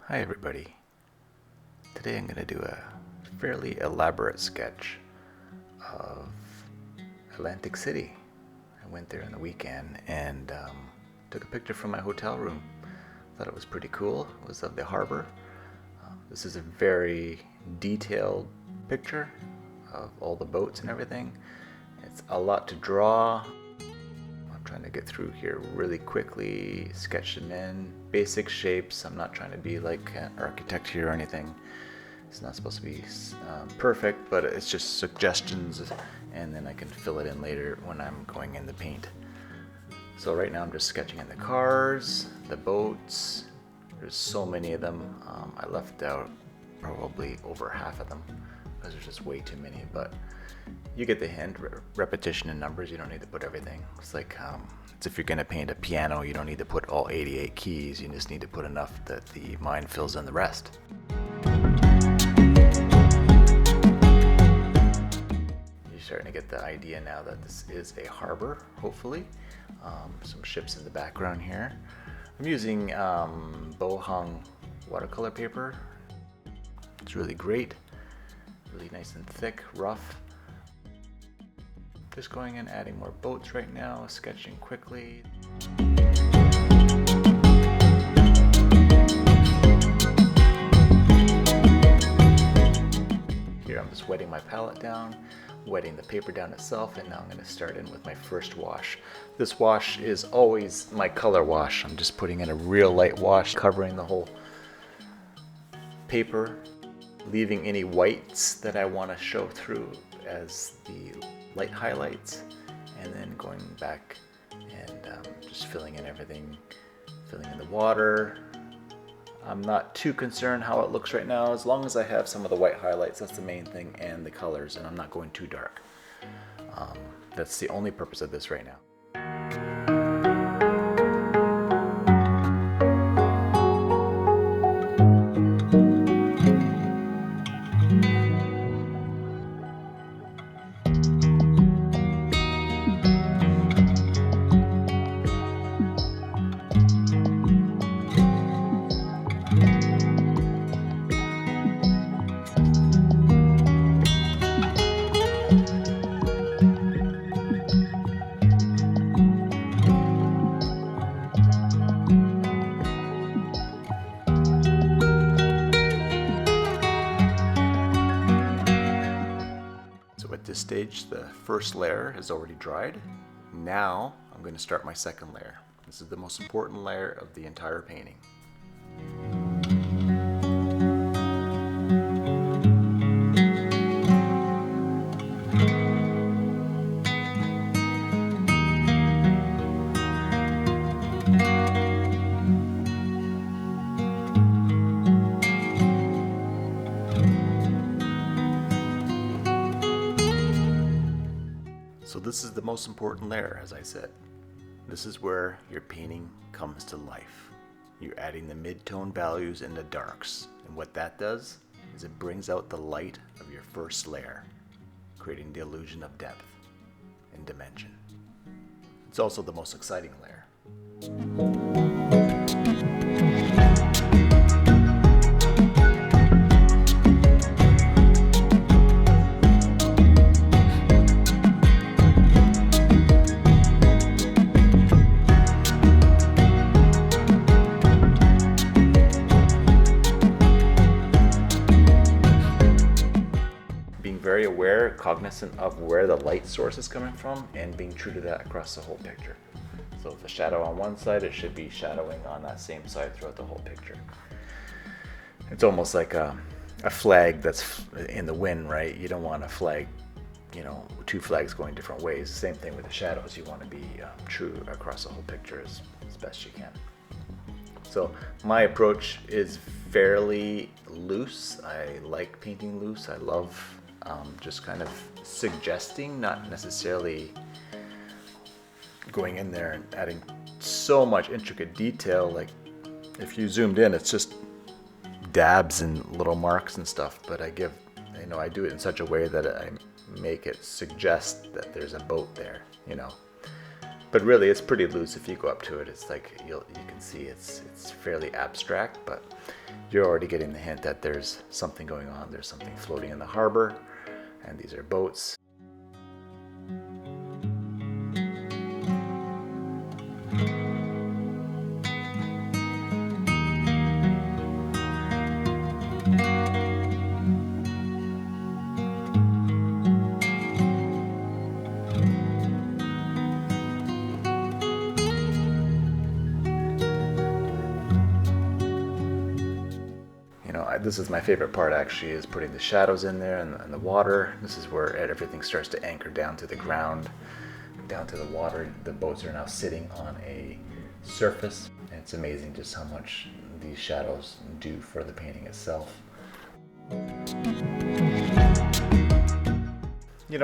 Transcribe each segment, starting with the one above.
Hi everybody. Today I'm going to do a fairly elaborate sketch of Atlantic City. I went there on the weekend and took a picture from my hotel room. Thought it was pretty cool. It was of the harbor. This is a very detailed picture of all the boats and everything. It's a lot to draw. I'm trying to get through here really quickly, sketch them in, basic shapes. I'm not trying to be like an architect here or anything. It's not supposed to be perfect, but it's just suggestions, and then I can fill it in later when I'm going in the paint. So right now I'm just sketching in the cars, the boats. There's so many of them. I left out probably over half of them because there's just way too many, but you get the hint. Repetition in numbers, you don't need to put everything. It's like it's if you're going to paint a piano, you don't need to put all 88 keys. You just need to put enough that the mind fills in the rest. You're starting to get the idea now that this is a harbor, hopefully. Some ships in the background here. I'm using bow-hung watercolor paper. It's really great, really nice and thick, rough. Just going in, adding more boats right now, sketching quickly. Here I'm just wetting my palette down, wetting the paper down itself, and now I'm going to start in with my first wash. This wash is always my color wash. I'm just putting in a real light wash, covering the whole paper, leaving any whites that I want to show through as the light highlights, and then going back and just filling in everything, filling in the water. I'm not too concerned how it looks right now, as long as I have some of the white highlights. That's the main thing, and the colors, and I'm not going too dark. That's the only purpose of this right now. At this stage, the first layer is already dried. Now I'm going to start my second layer. This is the most important layer of the entire painting. So this is the most important layer, as I said. This is where your painting comes to life. You're adding the mid-tone values and the darks. And what that does is it brings out the light of your first layer, creating the illusion of depth and dimension. It's also the most exciting layer. Very aware, cognizant of where the light source is coming from, and being true to that across the whole picture. So if a shadow on one side, it should be shadowing on that same side throughout the whole picture. It's almost like a flag that's in the wind, right? You don't want a flag, two flags going different ways. Same thing with the shadows. You want to be true across the whole picture as best you can. So my approach is fairly loose. I like painting loose. I love just kind of suggesting, not necessarily going in there and adding so much intricate detail. Like if you zoomed in, it's just dabs and little marks and stuff, but I do it in such a way that I make it suggest that there's a boat there, But really, it's pretty loose. If you go up to it, it's like you can see it's fairly abstract, but you're already getting the hint that there's something going on. There's something floating in the harbor, and these are boats. This is my favorite part, actually, is putting the shadows in there and the water. This is where everything starts to anchor down to the ground, down to the water. The boats are now sitting on a surface. And it's amazing just how much these shadows do for the painting itself.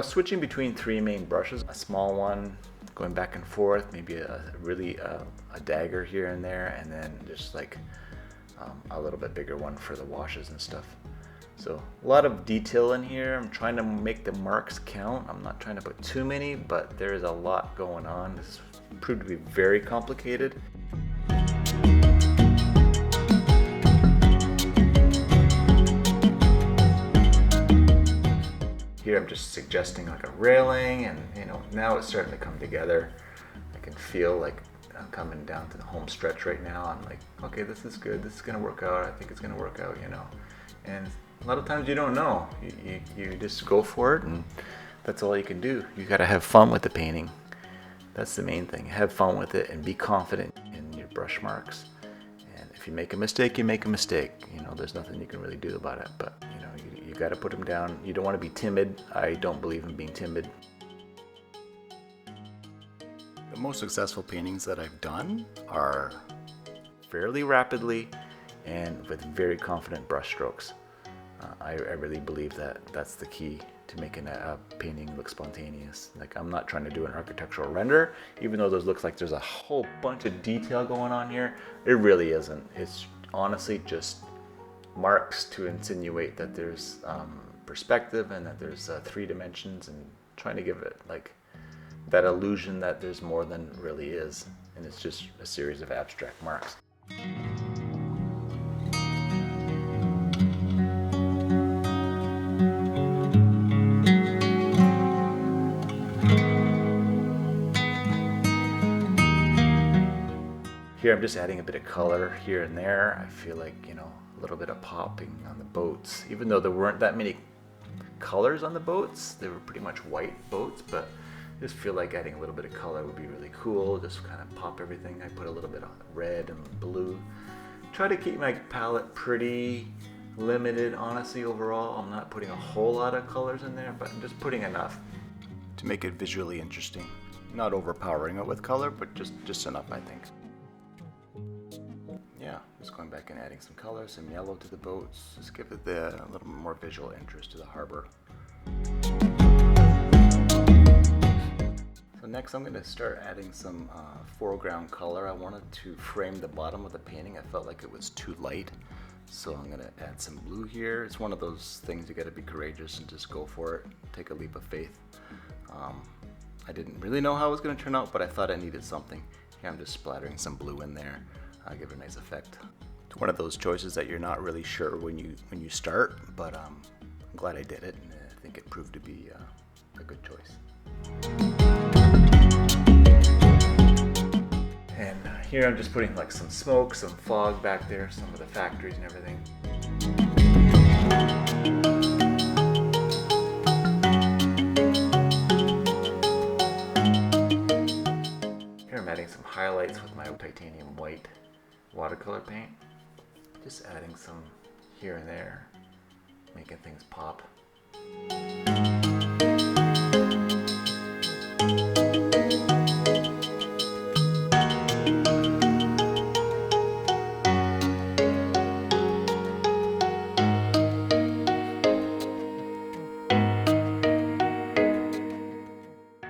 Switching between three main brushes, a small one going back and forth, maybe a dagger here and there, and then just like a little bit bigger one for the washes and stuff. So a lot of detail in here. I'm trying to make the marks count. I'm not trying to put too many, but there is a lot going on. This proved to be very complicated. Here I'm just suggesting like a railing, and now it's starting to come together. I can feel like I'm coming down to the home stretch right now. I'm like, okay, this is good. This is gonna work out. I think it's gonna work out, And a lot of times you don't know. You just go for it, and that's all you can do. You gotta have fun with the painting. That's the main thing. Have fun with it and be confident in your brush marks. And if you make a mistake, you make a mistake. There's nothing you can really do about it. But you gotta put them down. You don't want to be timid. I don't believe in being timid. The most successful paintings that I've done are fairly rapidly and with very confident brush strokes. I really believe that that's the key to making a painting look spontaneous. Like, I'm not trying to do an architectural render, even though those looks like there's a whole bunch of detail going on here. It really isn't. It's honestly just marks to insinuate that there's perspective and that there's 3 dimensions, and trying to give it like that illusion that there's more than really is, and it's just a series of abstract marks. Here I'm just adding a bit of color here and there. I feel like, a little bit of popping on the boats, even though there weren't that many colors on the boats. They were pretty much white boats, but I just feel like adding a little bit of color would be really cool. Just kind of pop everything. I put a little bit of red and blue. Try to keep my palette pretty limited, honestly, overall. I'm not putting a whole lot of colors in there, but I'm just putting enough to make it visually interesting. Not overpowering it with color, but just enough, I think. Yeah, just going back and adding some color, some yellow to the boats. Just give it a little more visual interest to the harbor. So next I'm going to start adding some foreground color. I wanted to frame the bottom of the painting. I felt like it was too light. So I'm going to add some blue here. It's one of those things you got to be courageous and just go for it. Take a leap of faith. I didn't really know how it was going to turn out, but I thought I needed something. Here I'm just splattering some blue in there. Give it a nice effect. It's one of those choices that you're not really sure when you start, but I'm glad I did it, and I think it proved to be a good choice. And here I'm just putting like some smoke, some fog back there, some of the factories and everything. Here I'm adding some highlights with my titanium white watercolor paint. Just adding some here and there, making things pop.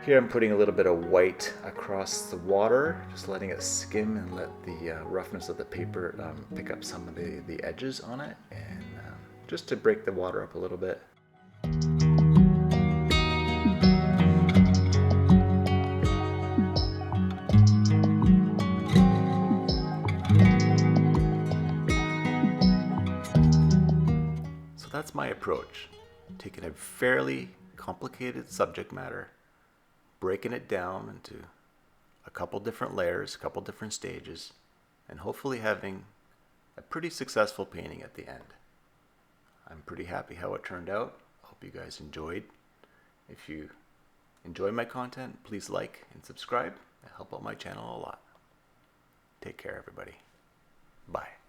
Here I'm putting a little bit of white across the water, just letting it skim and let the roughness of the paper pick up some of the edges on it, and just to break the water up a little bit. that's my approach. Taking a fairly complicated subject matter, breaking it down into a couple different layers, a couple different stages, and hopefully having a pretty successful painting at the end. I'm pretty happy how it turned out. Hope you guys enjoyed. If you enjoy my content, please like and subscribe. It helps out my channel a lot. Take care, everybody. Bye.